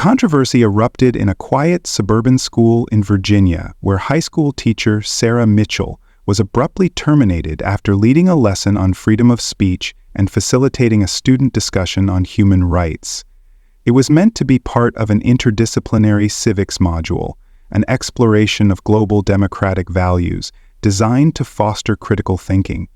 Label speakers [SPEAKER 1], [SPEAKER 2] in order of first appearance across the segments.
[SPEAKER 1] controversy erupted in a quiet suburban school in Virginia, where high school teacher Sarah Mitchell was abruptly terminated after leading a lesson on freedom of speech and facilitating a student discussion on human rights. It was meant to be part of an interdisciplinary civics module, an exploration of global democratic values designed to foster critical thinking.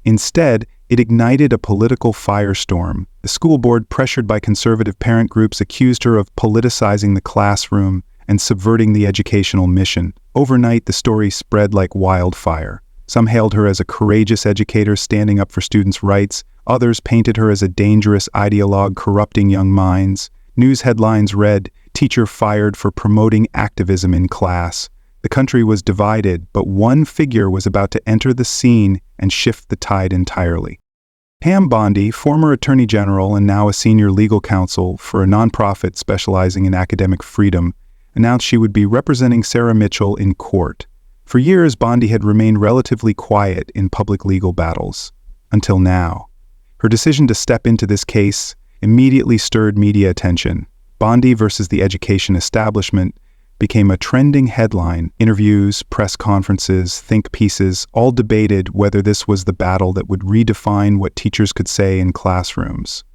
[SPEAKER 1] Instead, it ignited a political firestorm. The school board, pressured by conservative parent groups, accused her of politicizing the classroom and subverting the educational mission. Overnight, the story spread like wildfire. Some hailed her as a courageous educator standing up for students' rights. Others painted her as a dangerous ideologue corrupting young minds. News headlines read, "Teacher fired for promoting activism in class." The country was divided, but one figure was about to enter the scene and shift the tide entirely. Pam Bondi, former Attorney General and now a senior legal counsel for a nonprofit specializing in academic freedom, announced she would be representing Sarah Mitchell in court. For years, Bondi had remained relatively quiet in public legal battles. Until now. Her decision to step into this case immediately stirred media attention. Bondi versus the education establishment became a trending headline. Interviews, press conferences, think pieces all debated whether this was the battle that would redefine what teachers could say in classrooms.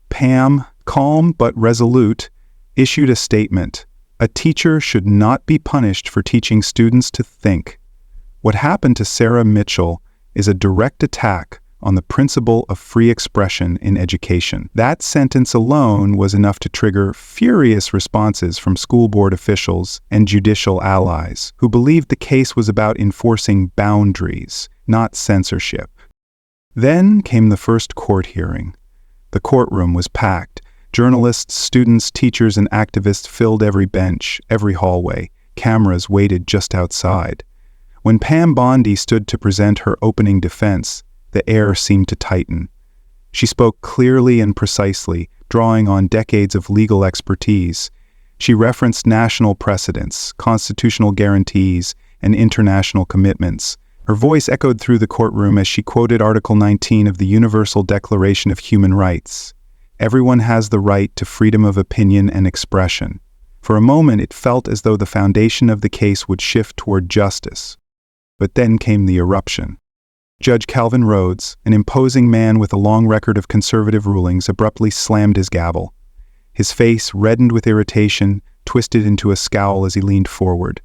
[SPEAKER 1] Pam, calm but resolute, issued a statement. A teacher should not be punished for teaching students to think. What happened to Sarah Mitchell is a direct attack on the principle of free expression in education. That sentence alone was enough to trigger furious responses from school board officials and judicial allies, who believed the case was about enforcing boundaries, not censorship. Then came the first court hearing. The courtroom was packed. Journalists, students, teachers, and activists filled every bench, every hallway. Cameras waited just outside. When Pam Bondi stood to present her opening defense, the air seemed to tighten. She spoke clearly and precisely, drawing on decades of legal expertise. She referenced national precedents, constitutional guarantees, and international commitments. Her voice echoed through the courtroom as she quoted Article 19 of the Universal Declaration of Human Rights. Everyone has the right to freedom of opinion and expression. For a moment, it felt as though the foundation of the case would shift toward justice. But then came the eruption. Judge Calvin Rhodes, an imposing man with a long record of conservative rulings, abruptly slammed his gavel. His face, reddened with irritation, twisted into a scowl as he leaned forward.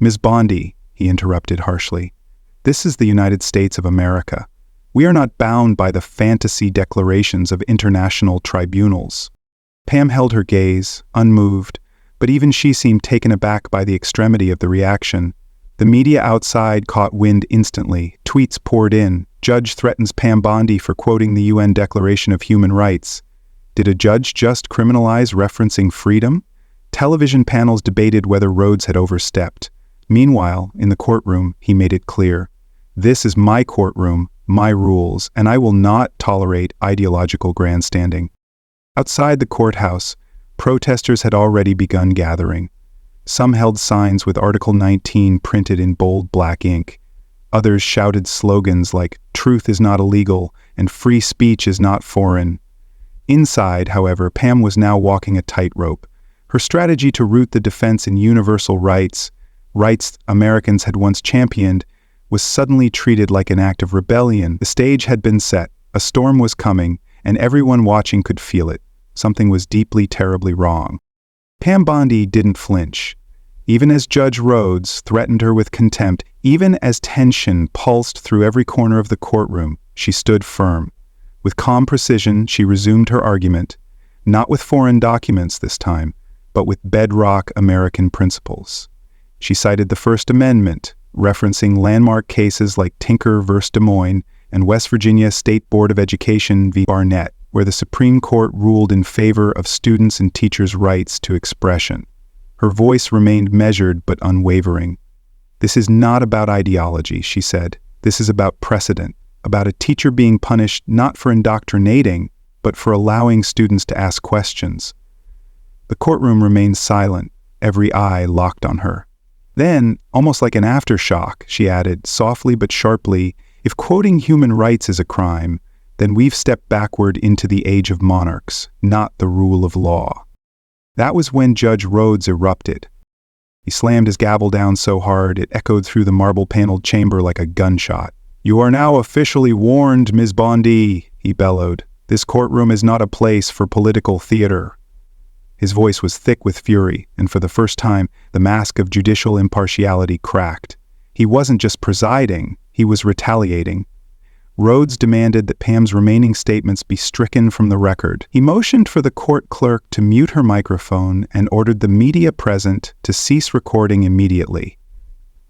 [SPEAKER 1] "Ms. Bondi," he interrupted harshly, "this is the United States of America. We are not bound by the fantasy declarations of international tribunals." Pam held her gaze, unmoved, but even she seemed taken aback by the extremity of the reaction. The media outside caught wind instantly. Tweets poured in. Judge threatens Pam Bondi for quoting the UN Declaration of Human Rights. Did a judge just criminalize referencing freedom? Television panels debated whether Rhodes had overstepped. Meanwhile, in the courtroom, he made it clear. This is my courtroom, my rules, and I will not tolerate ideological grandstanding. Outside the courthouse, protesters had already begun gathering. Some held signs with Article 19 printed in bold black ink. Others shouted slogans like, "Truth is not illegal," and "Free speech is not foreign." Inside, however, Pam was now walking a tightrope. Her strategy to root the defense in universal rights Americans had once championed, was suddenly treated like an act of rebellion. The stage had been set, a storm was coming, and everyone watching could feel it. Something was deeply, terribly wrong. Pam Bondi didn't flinch. Even as Judge Rhodes threatened her with contempt, even as tension pulsed through every corner of the courtroom, she stood firm. With calm precision, she resumed her argument, not with foreign documents this time, but with bedrock American principles. She cited the First Amendment, referencing landmark cases like Tinker v. Des Moines and West Virginia State Board of Education v. Barnett, where the Supreme Court ruled in favor of students' and teachers' rights to expression. Her voice remained measured but unwavering. "This is not about ideology," she said. "This is about precedent, about a teacher being punished not for indoctrinating, but for allowing students to ask questions." The courtroom remained silent, every eye locked on her. Then, almost like an aftershock, she added, softly but sharply, "If quoting human rights is a crime, then we've stepped backward into the age of monarchs, not the rule of law." That was when Judge Rhodes erupted. He slammed his gavel down so hard it echoed through the marble-paneled chamber like a gunshot. "You are now officially warned, Ms. Bondi," he bellowed. "This courtroom is not a place for political theater." His voice was thick with fury, and for the first time, the mask of judicial impartiality cracked. He wasn't just presiding, he was retaliating. Rhodes demanded that Pam's remaining statements be stricken from the record. He motioned for the court clerk to mute her microphone and ordered the media present to cease recording immediately.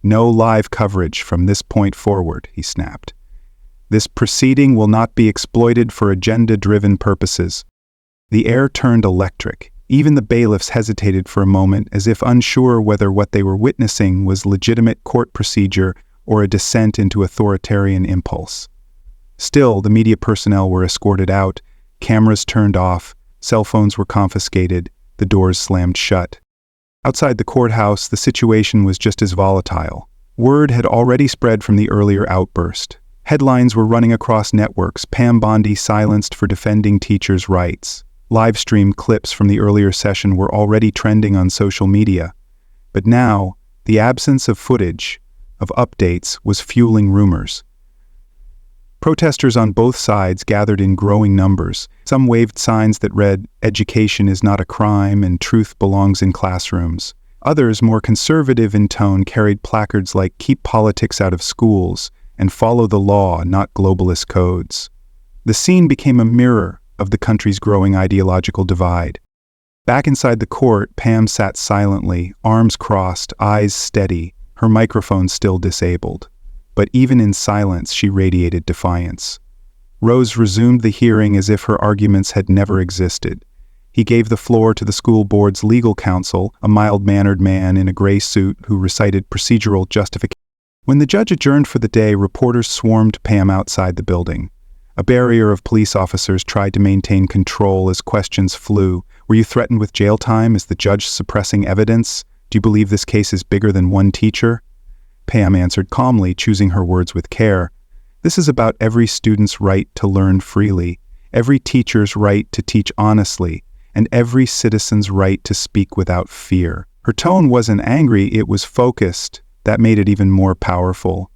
[SPEAKER 1] "No live coverage from this point forward," he snapped. "This proceeding will not be exploited for agenda-driven purposes." The air turned electric. Even the bailiffs hesitated for a moment, as if unsure whether what they were witnessing was legitimate court procedure or a descent into authoritarian impulse. Still, the media personnel were escorted out, cameras turned off, cell phones were confiscated, the doors slammed shut. Outside the courthouse, the situation was just as volatile. Word had already spread from the earlier outburst. Headlines were running across networks: Pam Bondi silenced for defending teachers' rights. Live-streamed clips from the earlier session were already trending on social media. But now, the absence of footage, of updates, was fueling rumors. Protesters on both sides gathered in growing numbers. Some waved signs that read, "Education is not a crime and truth belongs in classrooms." Others, more conservative in tone, carried placards like "Keep politics out of schools" and "Follow the law, not globalist codes." The scene became a mirror of the country's growing ideological divide. Back inside the court, Pam sat silently, arms crossed, eyes steady, her microphone still disabled. But even in silence, she radiated defiance. Rose resumed the hearing as if her arguments had never existed. He gave the floor to the school board's legal counsel, a mild-mannered man in a gray suit who recited procedural justification. When the judge adjourned for the day, reporters swarmed Pam outside the building. A barrier of police officers tried to maintain control as questions flew. "Were you threatened with jail time? Is the judge suppressing evidence? Do you believe this case is bigger than one teacher?" Pam answered calmly, choosing her words with care. "This is about every student's right to learn freely, every teacher's right to teach honestly, and every citizen's right to speak without fear." Her tone wasn't angry, it was focused. That made it even more powerful.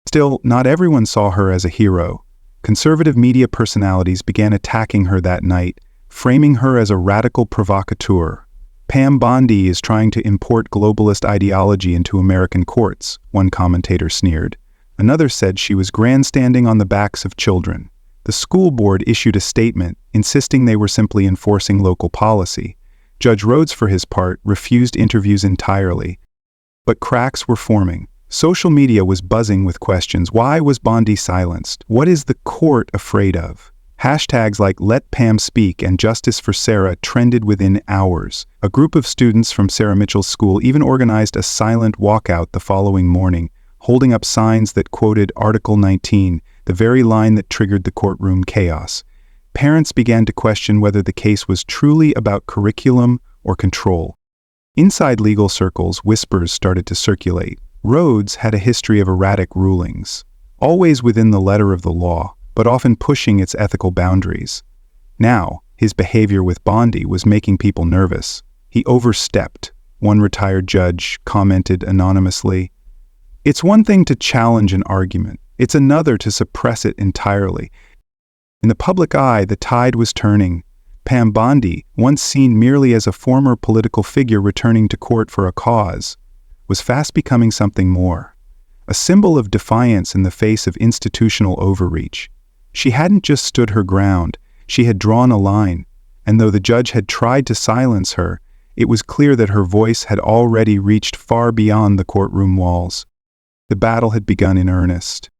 [SPEAKER 1] Still, not everyone saw her as a hero. Conservative media personalities began attacking her that night, framing her as a radical provocateur. "Pam Bondi is trying to import globalist ideology into American courts," one commentator sneered. Another said she was grandstanding on the backs of children. The school board issued a statement, insisting they were simply enforcing local policy. Judge Rhodes, for his part, refused interviews entirely. But cracks were forming. Social media was buzzing with questions. Why was Bondi silenced? What is the court afraid of? Hashtags like "Let Pam Speak" and "Justice for Sarah" trended within hours. A group of students from Sarah Mitchell's school even organized a silent walkout the following morning, holding up signs that quoted Article 19, the very line that triggered the courtroom chaos. Parents began to question whether the case was truly about curriculum or control. Inside legal circles, whispers started to circulate. Rhodes had a history of erratic rulings, always within the letter of the law, but often pushing its ethical boundaries. Now, his behavior with Bondi was making people nervous. He overstepped, one retired judge commented anonymously. "It's one thing to challenge an argument. It's another to suppress it entirely." In the public eye, the tide was turning. Pam Bondi, once seen merely as a former political figure returning to court for a cause, was fast becoming something more. A symbol of defiance in the face of institutional overreach. She hadn't just stood her ground, she had drawn a line, and though the judge had tried to silence her, it was clear that her voice had already reached far beyond the courtroom walls. The battle had begun in earnest.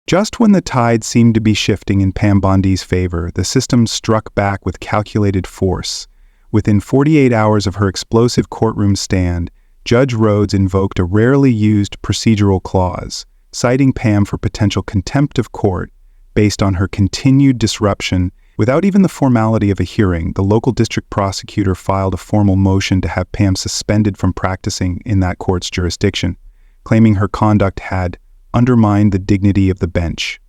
[SPEAKER 1] Just when the tide seemed to be shifting in Pam Bondi's favor, the system struck back with calculated force. Within 48 hours of her explosive courtroom stand, Judge Rhodes invoked a rarely used procedural clause, citing Pam for potential contempt of court based on her continued disruption. Without even the formality of a hearing, the local district prosecutor filed a formal motion to have Pam suspended from practicing in that court's jurisdiction, claiming her conduct had undermined the dignity of the bench.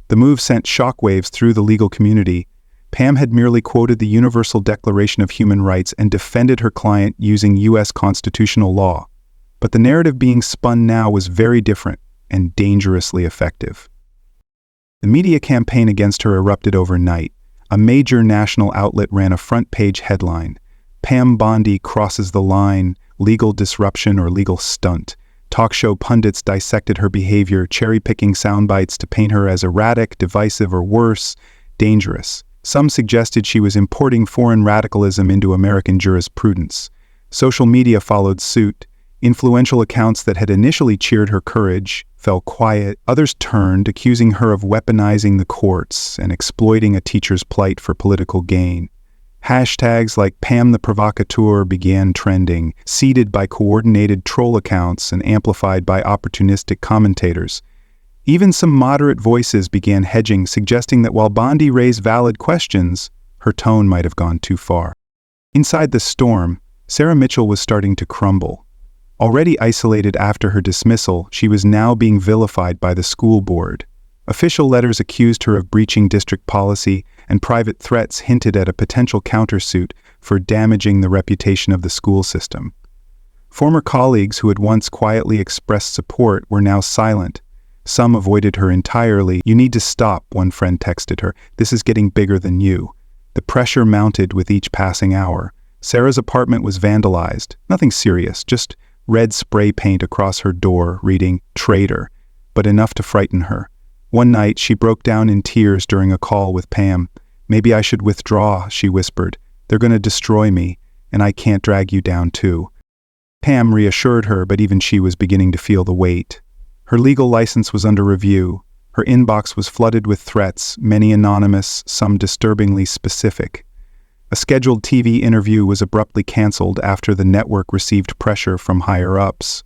[SPEAKER 1] The move sent shockwaves through the legal community. Pam had merely quoted the Universal Declaration of Human Rights and defended her client using U.S. constitutional law. But the narrative being spun now was very different and dangerously effective. The media campaign against her erupted overnight. A major national outlet ran a front-page headline: "Pam Bondi crosses the line, legal disruption or legal stunt." Talk show pundits dissected her behavior, cherry-picking sound bites to paint her as erratic, divisive, or worse, dangerous. Some suggested she was importing foreign radicalism into American jurisprudence. Social media followed suit. Influential accounts that had initially cheered her courage fell quiet. Others turned, accusing her of weaponizing the courts and exploiting a teacher's plight for political gain. Hashtags like Pam the Provocateur began trending, seeded by coordinated troll accounts and amplified by opportunistic commentators. Even some moderate voices began hedging, suggesting that while Bondi raised valid questions, her tone might have gone too far. Inside the storm, Sarah Mitchell was starting to crumble. Already isolated after her dismissal, she was now being vilified by the school board. Official letters accused her of breaching district policy, and private threats hinted at a potential countersuit for damaging the reputation of the school system. Former colleagues who had once quietly expressed support were now silent. Some avoided her entirely. "You need to stop," one friend texted her. "This is getting bigger than you." The pressure mounted with each passing hour. Sarah's apartment was vandalized. Nothing serious, just red spray paint across her door reading "Traitor," but enough to frighten her. One night, she broke down in tears during a call with Pam. "Maybe I should withdraw," she whispered. "They're going to destroy me, and I can't drag you down too." Pam reassured her, but even she was beginning to feel the weight. Her legal license was under review. Her inbox was flooded with threats, many anonymous, some disturbingly specific. A scheduled TV interview was abruptly canceled after the network received pressure from higher-ups.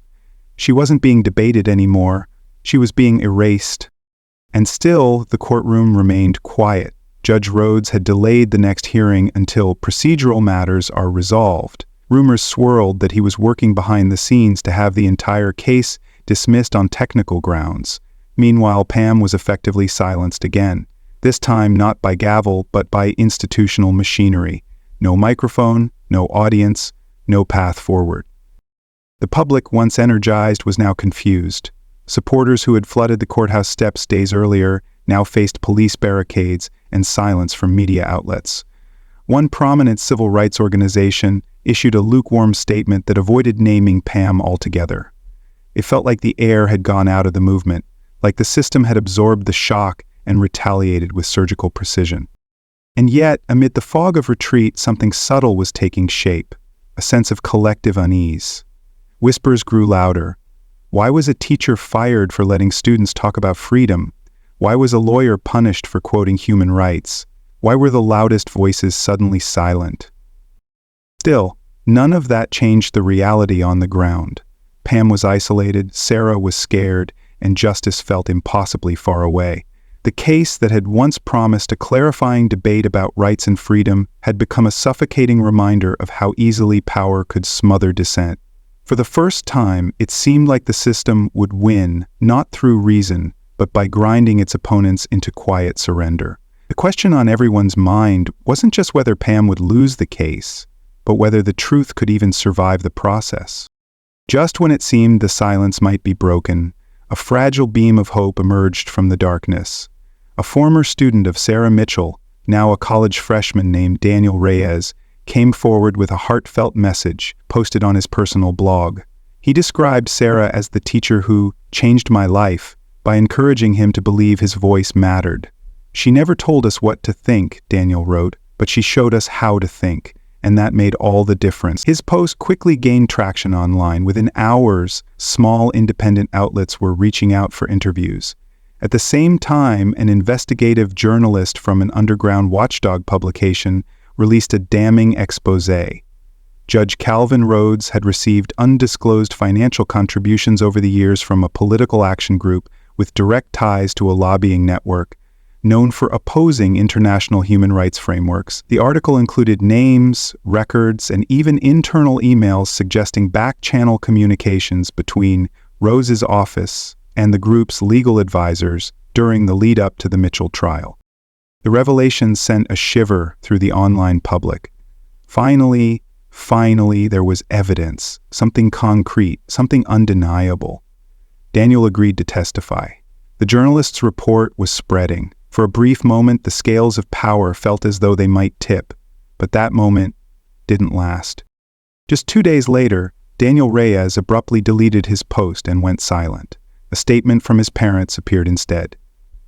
[SPEAKER 1] She wasn't being debated anymore. She was being erased. And still, the courtroom remained quiet. Judge Rhodes had delayed the next hearing until procedural matters are resolved. Rumors swirled that he was working behind the scenes to have the entire case dismissed on technical grounds. Meanwhile, Pam was effectively silenced again. This time not by gavel, but by institutional machinery. No microphone, no audience, no path forward. The public, once energized, was now confused. Supporters who had flooded the courthouse steps days earlier now faced police barricades and silence from media outlets. One prominent civil rights organization issued a lukewarm statement that avoided naming Pam altogether. It felt like the air had gone out of the movement, like the system had absorbed the shock and retaliated with surgical precision. And yet, amid the fog of retreat, something subtle was taking shape, a sense of collective unease. Whispers grew louder. Why was a teacher fired for letting students talk about freedom? Why was a lawyer punished for quoting human rights? Why were the loudest voices suddenly silent? Still, none of that changed the reality on the ground. Pam was isolated, Sarah was scared, and justice felt impossibly far away. The case that had once promised a clarifying debate about rights and freedom had become a suffocating reminder of how easily power could smother dissent. For the first time, it seemed like the system would win, not through reason, but by grinding its opponents into quiet surrender. The question on everyone's mind wasn't just whether Pam would lose the case, but whether the truth could even survive the process. Just when it seemed the silence might be broken, a fragile beam of hope emerged from the darkness. A former student of Sarah Mitchell, now a college freshman named Daniel Reyes, came forward with a heartfelt message posted on his personal blog. He described Sarah as the teacher who changed my life by encouraging him to believe his voice mattered. "She never told us what to think," Daniel wrote, "but she showed us how to think, and that made all the difference." His post quickly gained traction online. Within hours, small independent outlets were reaching out for interviews. At the same time, an investigative journalist from an underground watchdog publication released a damning exposé. Judge Calvin Rhodes had received undisclosed financial contributions over the years from a political action group with direct ties to a lobbying network, known for opposing international human rights frameworks. The article included names, records, and even internal emails suggesting back-channel communications between Rose's office and the group's legal advisors during the lead-up to the Mitchell trial. The revelation sent a shiver through the online public. Finally, there was evidence, something concrete, something undeniable. Daniel agreed to testify. The journalist's report was spreading. For a brief moment, the scales of power felt as though they might tip, but that moment didn't last. Just 2 days later, Daniel Reyes abruptly deleted his post and went silent. A statement from his parents appeared instead.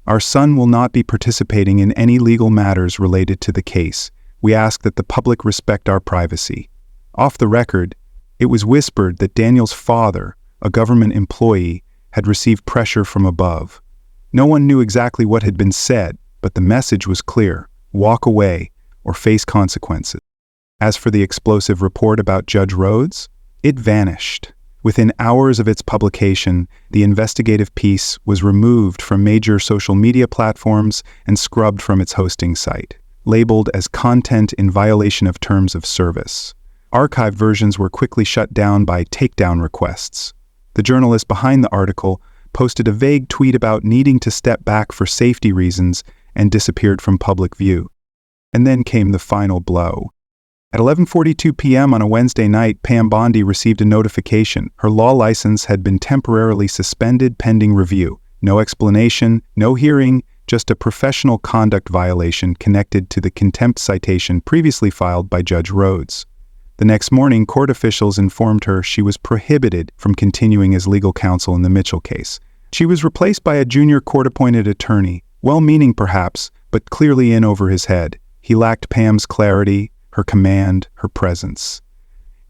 [SPEAKER 1] "Our son will not be participating in any legal matters related to the case. We ask that the public respect our privacy." Off the record, it was whispered that Daniel's father, a government employee, had received pressure from above. No one knew exactly what had been said, but the message was clear: walk away or face consequences. As for the explosive report about Judge Rhodes, it vanished. Within hours of its publication, the investigative piece was removed from major social media platforms and scrubbed from its hosting site, labeled as content in violation of terms of service. Archived versions were quickly shut down by takedown requests. The journalist behind the article posted a vague tweet about needing to step back for safety reasons and disappeared from public view. And then came the final blow. At 11:42 p.m. on a Wednesday night, Pam Bondi received a notification. Her law license had been temporarily suspended pending review. No explanation, no hearing, just a professional conduct violation connected to the contempt citation previously filed by Judge Rhodes. The next morning, court officials informed her she was prohibited from continuing as legal counsel in the Mitchell case. She was replaced by a junior court-appointed attorney, well-meaning perhaps, but clearly in over his head. He lacked Pam's clarity, her command, her presence.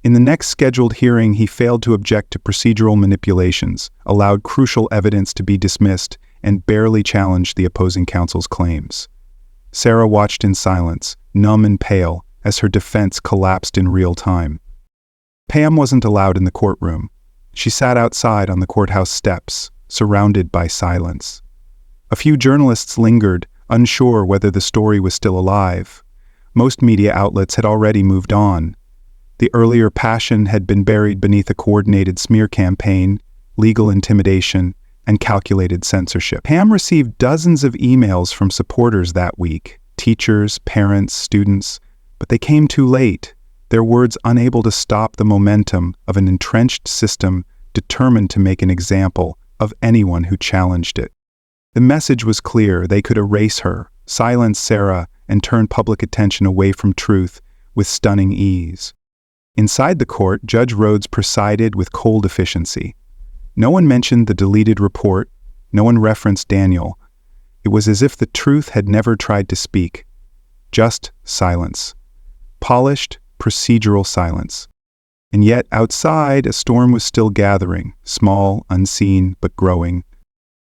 [SPEAKER 1] In the next scheduled hearing, he failed to object to procedural manipulations, allowed crucial evidence to be dismissed, and barely challenged the opposing counsel's claims. Sarah watched in silence, numb and pale, as her defense collapsed in real time. Pam wasn't allowed in the courtroom. She sat outside on the courthouse steps, surrounded by silence. A few journalists lingered, unsure whether the story was still alive. Most media outlets had already moved on. The earlier passion had been buried beneath a coordinated smear campaign, legal intimidation, and calculated censorship. Pam received dozens of emails from supporters that week, teachers, parents, students, but they came too late, their words unable to stop the momentum of an entrenched system determined to make an example of anyone who challenged it. The message was clear: they could erase her, silence Sarah, and turn public attention away from truth with stunning ease. Inside the court, Judge Rhodes presided with cold efficiency. No one mentioned the deleted report, no one referenced Daniel. It was as if the truth had never tried to speak. Just silence. Polished, procedural silence. And yet, outside, a storm was still gathering, small, unseen, but growing.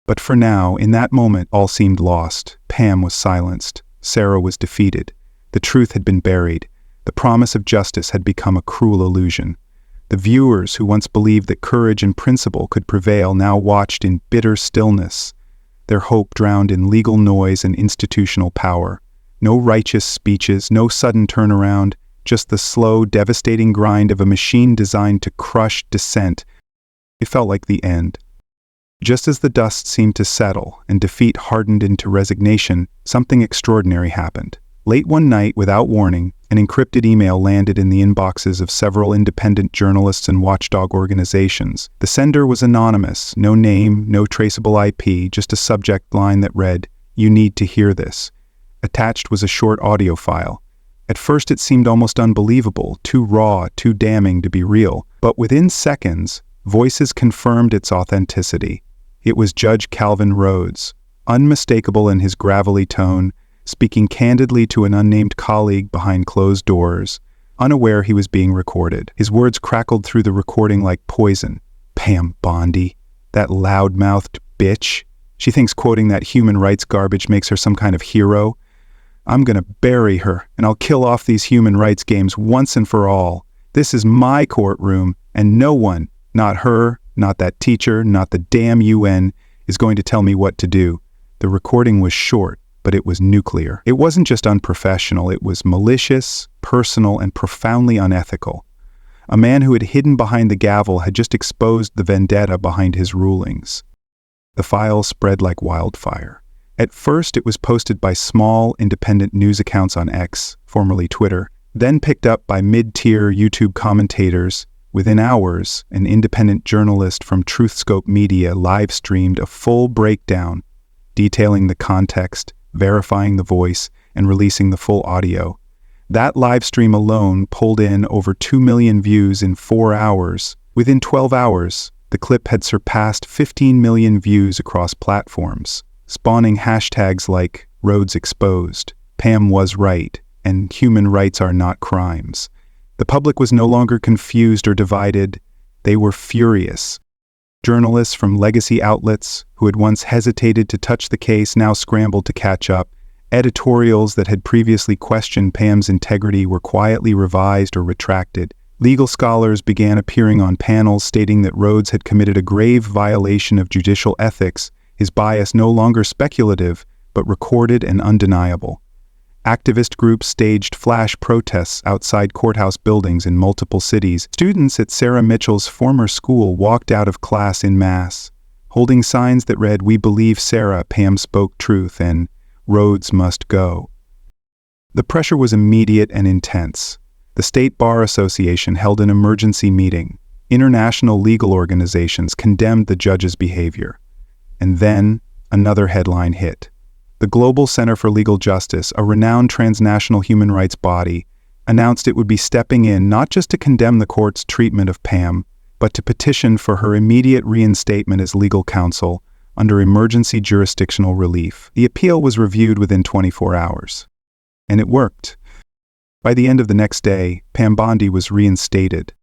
[SPEAKER 1] But for now, in that moment, all seemed lost. Pam was silenced. Sarah was defeated. The truth had been buried. The promise of justice had become a cruel illusion. The viewers who once believed that courage and principle could prevail now watched in bitter stillness, their hope drowned in legal noise and institutional power. No righteous speeches, no sudden turnaround, just the slow, devastating grind of a machine designed to crush dissent. It felt like the end. Just as the dust seemed to settle and defeat hardened into resignation, something extraordinary happened. Late one night, without warning, an encrypted email landed in the inboxes of several independent journalists and watchdog organizations. The sender was anonymous, no name, no traceable IP, just a subject line that read, "You need to hear this." Attached was a short audio file. At first it seemed almost unbelievable, too raw, too damning to be real. But within seconds, voices confirmed its authenticity. It was Judge Calvin Rhodes, unmistakable in his gravelly tone, speaking candidly to an unnamed colleague behind closed doors, unaware he was being recorded. His words crackled through the recording like poison. Pam Bondi, that loud-mouthed bitch. She thinks quoting that human rights garbage makes her some kind of hero. I'm gonna bury her, and I'll kill off these human rights games once and for all. This is my courtroom, and no one, not her, not that teacher, not the damn UN, is going to tell me what to do. The recording was short, but it was nuclear. It wasn't just unprofessional, it was malicious, personal, and profoundly unethical. A man who had hidden behind the gavel had just exposed the vendetta behind his rulings. The file spread like wildfire. At first, it was posted by small, independent news accounts on X, formerly Twitter, then picked up by mid-tier YouTube commentators. Within hours, an independent journalist from TruthScope Media live-streamed a full breakdown, detailing the context, verifying the voice, and releasing the full audio. That live stream alone pulled in over 2 million views in 4 hours. Within 12 hours, the clip had surpassed 15 million views across platforms, spawning hashtags like Rhodes Exposed, Pam was right, and human rights are not crimes. The public was no longer confused or divided. They were furious. Journalists from legacy outlets who had once hesitated to touch the case now scrambled to catch up. Editorials that had previously questioned Pam's integrity were quietly revised or retracted. Legal scholars began appearing on panels stating that Rhodes had committed a grave violation of judicial ethics, his bias no longer speculative, but recorded and undeniable. Activist groups staged flash protests outside courthouse buildings in multiple cities. Students at Sarah Mitchell's former school walked out of class en masse, holding signs that read, "We believe Sarah, Pam spoke truth," and "Rhodes must go." The pressure was immediate and intense. The State Bar Association held an emergency meeting. International legal organizations condemned the judge's behavior. And then, another headline hit. The Global Center for Legal Justice, a renowned transnational human rights body, announced it would be stepping in not just to condemn the court's treatment of Pam, but to petition for her immediate reinstatement as legal counsel under emergency jurisdictional relief. The appeal was reviewed within 24 hours. And it worked. By the end of the next day, Pam Bondi was reinstated.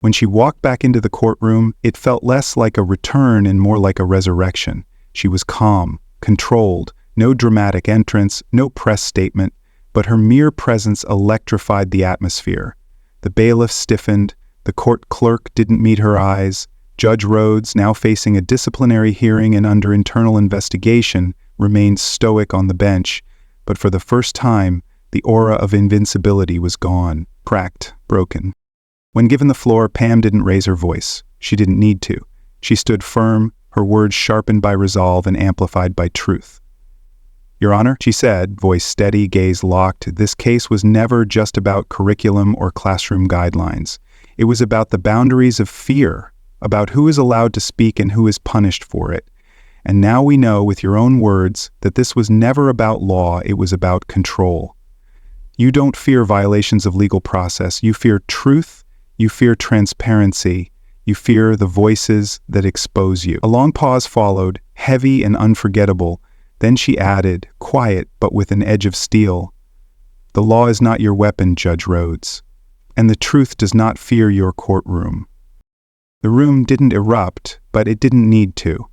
[SPEAKER 1] When she walked back into the courtroom, it felt less like a return and more like a resurrection. She was calm, controlled, no dramatic entrance, no press statement, but her mere presence electrified the atmosphere. The bailiff stiffened, the court clerk didn't meet her eyes. Judge Rhodes, now facing a disciplinary hearing and under internal investigation, remained stoic on the bench, but for the first time, the aura of invincibility was gone, cracked, broken. When given the floor, Pam didn't raise her voice. She didn't need to. She stood firm, her words sharpened by resolve and amplified by truth. "Your Honor," she said, voice steady, gaze locked, "this case was never just about curriculum or classroom guidelines. It was about the boundaries of fear, about who is allowed to speak and who is punished for it. And now we know, with your own words, that this was never about law, it was about control. You don't fear violations of legal process. You fear truth, you fear transparency, you fear the voices that expose you." A long pause followed, heavy and unforgettable. Then she added, quiet but with an edge of steel, "The law is not your weapon, Judge Rhodes, and the truth does not fear your courtroom." The room didn't erupt, but it didn't need to.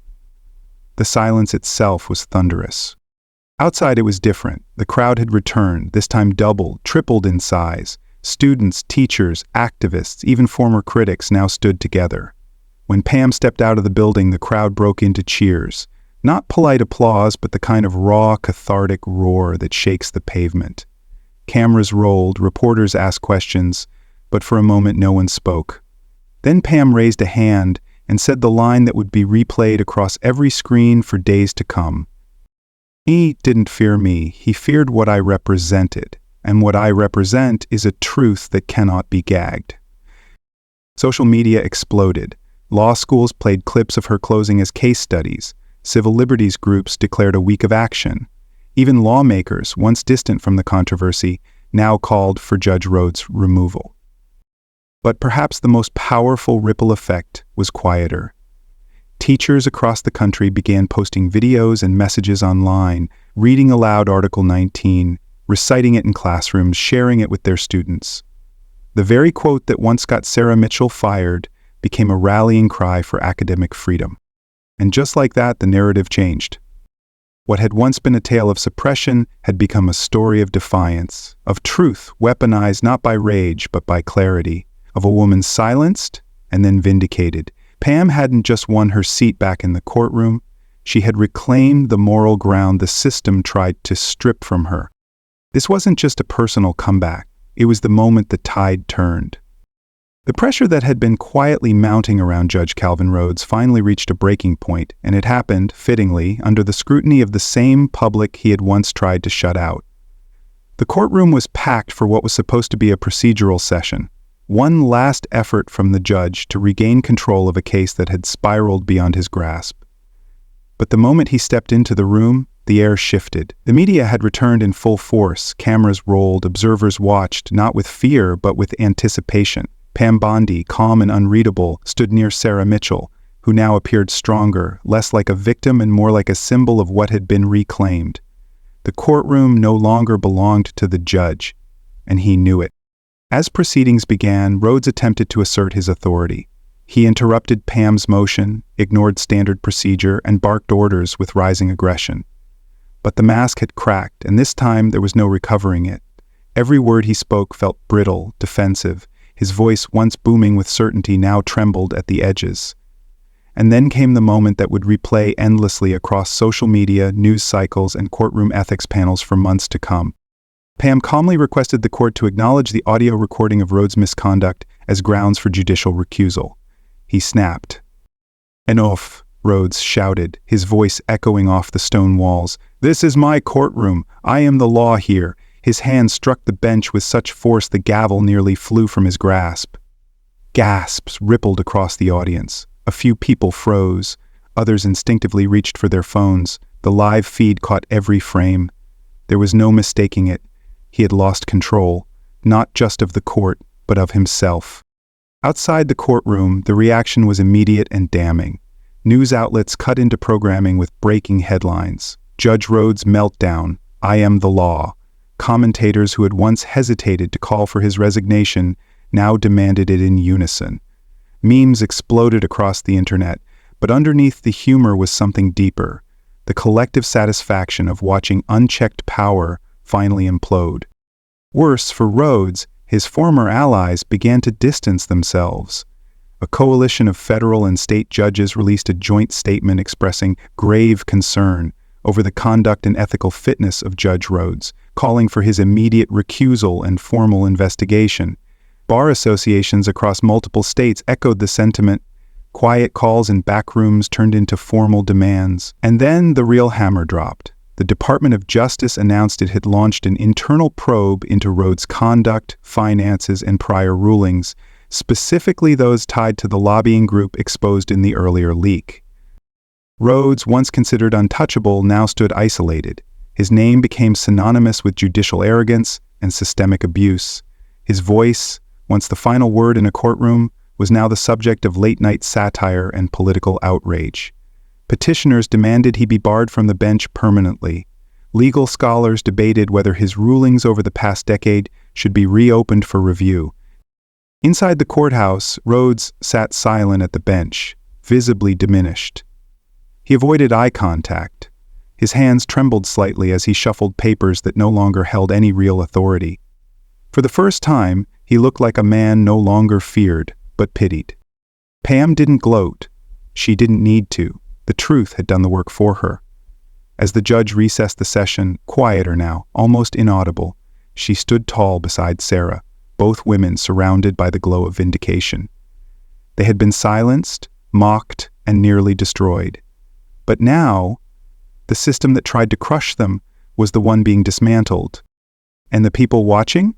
[SPEAKER 1] The silence itself was thunderous. Outside it was different. The crowd had returned, this time doubled, tripled in size. Students, teachers, activists, even former critics now stood together. When Pam stepped out of the building, the crowd broke into cheers. Not polite applause, but the kind of raw, cathartic roar that shakes the pavement. Cameras rolled, reporters asked questions, but for a moment no one spoke. Then Pam raised a hand and said the line that would be replayed across every screen for days to come. "He didn't fear me, he feared what I represented, and what I represent is a truth that cannot be gagged." Social media exploded. Law schools played clips of her closing as case studies. Civil liberties groups declared a week of action. Even lawmakers, once distant from the controversy, now called for Judge Rhodes' removal. But perhaps the most powerful ripple effect was quieter. Teachers across the country began posting videos and messages online, reading aloud Article 19, reciting it in classrooms, sharing it with their students. The very quote that once got Sarah Mitchell fired became a rallying cry for academic freedom. And just like that, the narrative changed. What had once been a tale of suppression had become a story of defiance, of truth weaponized not by rage but by clarity, of a woman silenced and then vindicated. Pam hadn't just won her seat back in the courtroom, she had reclaimed the moral ground the system tried to strip from her. This wasn't just a personal comeback, it was the moment the tide turned. The pressure that had been quietly mounting around Judge Calvin Rhodes finally reached a breaking point, and it happened, fittingly, under the scrutiny of the same public he had once tried to shut out. The courtroom was packed for what was supposed to be a procedural session, one last effort from the judge to regain control of a case that had spiraled beyond his grasp. But the moment he stepped into the room, the air shifted. The media had returned in full force, cameras rolled, observers watched, not with fear but with anticipation. Pam Bondi, calm and unreadable, stood near Sarah Mitchell, who now appeared stronger, less like a victim and more like a symbol of what had been reclaimed. The courtroom no longer belonged to the judge, and he knew it. As proceedings began, Rhodes attempted to assert his authority. He interrupted Pam's motion, ignored standard procedure, and barked orders with rising aggression. But the mask had cracked, and this time there was no recovering it. Every word he spoke felt brittle, defensive. His voice, once booming with certainty, now trembled at the edges. And then came the moment that would replay endlessly across social media, news cycles, and courtroom ethics panels for months to come. Pam calmly requested the court to acknowledge the audio recording of Rhodes' misconduct as grounds for judicial recusal. He snapped. "Enough," Rhodes shouted, his voice echoing off the stone walls. "This is my courtroom. I am the law here." His hand struck the bench with such force the gavel nearly flew from his grasp. Gasps rippled across the audience. A few people froze. Others instinctively reached for their phones. The live feed caught every frame. There was no mistaking it. He had lost control, not just of the court, but of himself. Outside the courtroom, the reaction was immediate and damning. News outlets cut into programming with breaking headlines. Judge Rhodes' meltdown, "I am the law." Commentators who had once hesitated to call for his resignation now demanded it in unison. Memes exploded across the internet, but underneath the humor was something deeper, the collective satisfaction of watching unchecked power finally implode. Worse, for Rhodes, his former allies began to distance themselves. A coalition of federal and state judges released a joint statement expressing grave concern over the conduct and ethical fitness of Judge Rhodes, calling for his immediate recusal and formal investigation. Bar associations across multiple states echoed the sentiment. Quiet calls in back rooms turned into formal demands. And then the real hammer dropped. The Department of Justice announced it had launched an internal probe into Rhodes' conduct, finances, and prior rulings, specifically those tied to the lobbying group exposed in the earlier leak. Rhodes, once considered untouchable, now stood isolated. His name became synonymous with judicial arrogance and systemic abuse. His voice, once the final word in a courtroom, was now the subject of late-night satire and political outrage. Petitioners demanded he be barred from the bench permanently. Legal scholars debated whether his rulings over the past decade should be reopened for review. Inside the courthouse, Rhodes sat silent at the bench, visibly diminished. He avoided eye contact. His hands trembled slightly as he shuffled papers that no longer held any real authority. For the first time, he looked like a man no longer feared, but pitied. Pam didn't gloat. She didn't need to. The truth had done the work for her. As the judge recessed the session, quieter now, almost inaudible, she stood tall beside Sarah, both women surrounded by the glow of vindication. They had been silenced, mocked, and nearly destroyed. But now, the system that tried to crush them was the one being dismantled. And the people watching?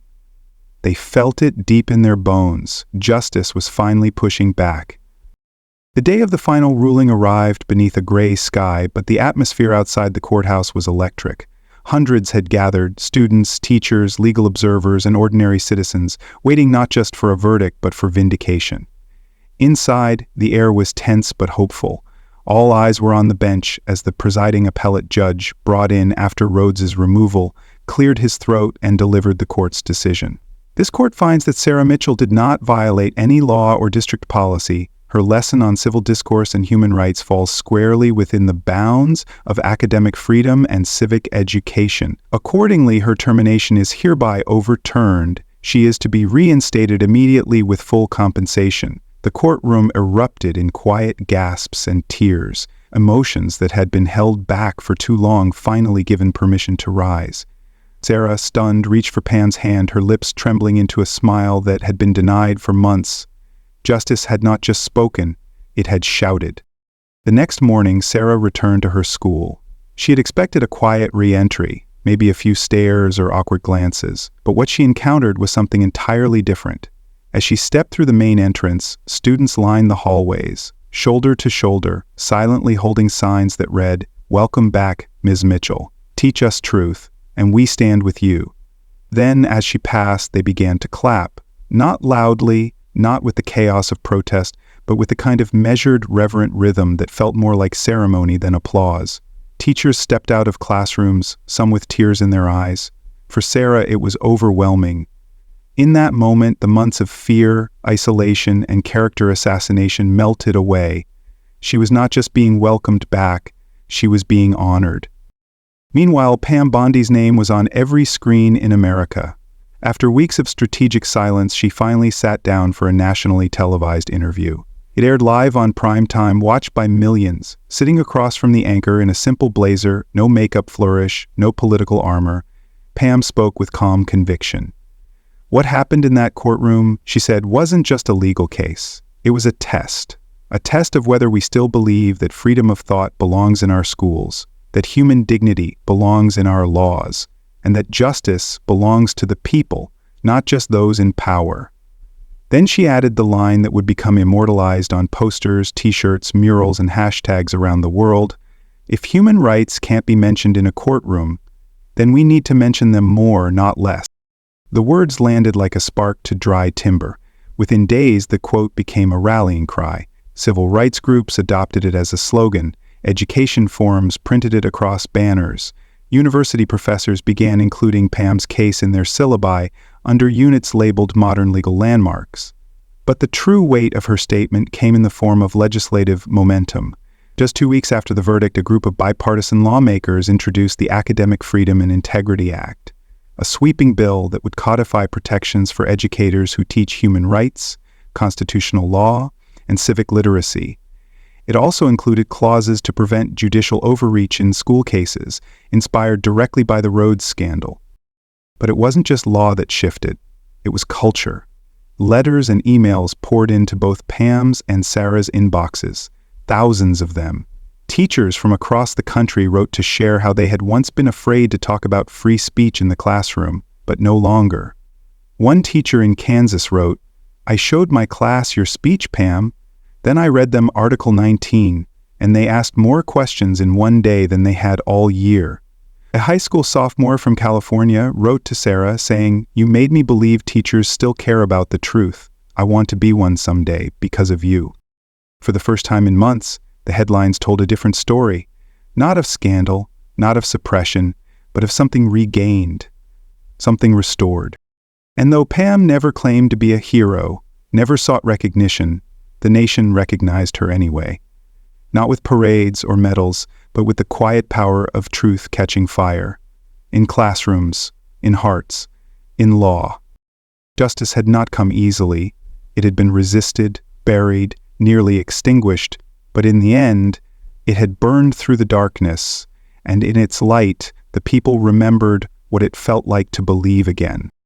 [SPEAKER 1] They felt it deep in their bones. Justice was finally pushing back. The day of the final ruling arrived beneath a gray sky, but the atmosphere outside the courthouse was electric. Hundreds had gathered, students, teachers, legal observers, and ordinary citizens, waiting not just for a verdict but for vindication. Inside, the air was tense but hopeful. All eyes were on the bench as the presiding appellate judge, brought in after Rhodes's removal, cleared his throat and delivered the court's decision. This court finds that Sarah Mitchell did not violate any law or district policy. Her lesson on civil discourse and human rights falls squarely within the bounds of academic freedom and civic education. Accordingly, her termination is hereby overturned. She is to be reinstated immediately with full compensation. The courtroom erupted in quiet gasps and tears, emotions that had been held back for too long finally given permission to rise. Sarah, stunned, reached for Pam's hand, her lips trembling into a smile that had been denied for months. Justice had not just spoken, it had shouted. The next morning, Sarah returned to her school. She had expected a quiet re-entry, maybe a few stares or awkward glances, but what she encountered was something entirely different. As she stepped through the main entrance, students lined the hallways, shoulder to shoulder, silently holding signs that read, "Welcome back, Ms. Mitchell. Teach us truth, and we stand with you." Then, as she passed, they began to clap, not loudly, not with the chaos of protest, but with the kind of measured, reverent rhythm that felt more like ceremony than applause. Teachers stepped out of classrooms, some with tears in their eyes. For Sarah, it was overwhelming. In that moment, the months of fear, isolation, and character assassination melted away. She was not just being welcomed back, she was being honored. Meanwhile, Pam Bondi's name was on every screen in America. After weeks of strategic silence, she finally sat down for a nationally televised interview. It aired live on prime time, watched by millions. Sitting across from the anchor in a simple blazer, no makeup flourish, no political armor, Pam spoke with calm conviction. What happened in that courtroom, she said, wasn't just a legal case. It was a test of whether we still believe that freedom of thought belongs in our schools, that human dignity belongs in our laws, and that justice belongs to the people, not just those in power. Then she added the line that would become immortalized on posters, t-shirts, murals, and hashtags around the world: "If human rights can't be mentioned in a courtroom, then we need to mention them more, not less." The words landed like a spark to dry timber. Within days, the quote became a rallying cry. Civil rights groups adopted it as a slogan. Education forums printed it across banners. University professors began including Pam's case in their syllabi under units labeled modern legal landmarks. But the true weight of her statement came in the form of legislative momentum. Just 2 weeks after the verdict, a group of bipartisan lawmakers introduced the Academic Freedom and Integrity Act, a sweeping bill that would codify protections for educators who teach human rights, constitutional law, and civic literacy. It also included clauses to prevent judicial overreach in school cases, inspired directly by the Rhodes scandal. But it wasn't just law that shifted, it was culture. Letters and emails poured into both Pam's and Sarah's inboxes, thousands of them. Teachers from across the country wrote to share how they had once been afraid to talk about free speech in the classroom, but no longer. One teacher in Kansas wrote, "I showed my class your speech, Pam. Then I read them Article 19, and they asked more questions in one day than they had all year." A high school sophomore from California wrote to Sarah saying, "You made me believe teachers still care about the truth. I want to be one someday because of you." For the first time in months, the headlines told a different story, not of scandal, not of suppression, but of something regained, something restored. And though Pam never claimed to be a hero, never sought recognition, the nation recognized her anyway. Not with parades or medals, but with the quiet power of truth catching fire. In classrooms, in hearts, in law. Justice had not come easily. It had been resisted, buried, nearly extinguished, but in the end, it had burned through the darkness, and in its light, the people remembered what it felt like to believe again.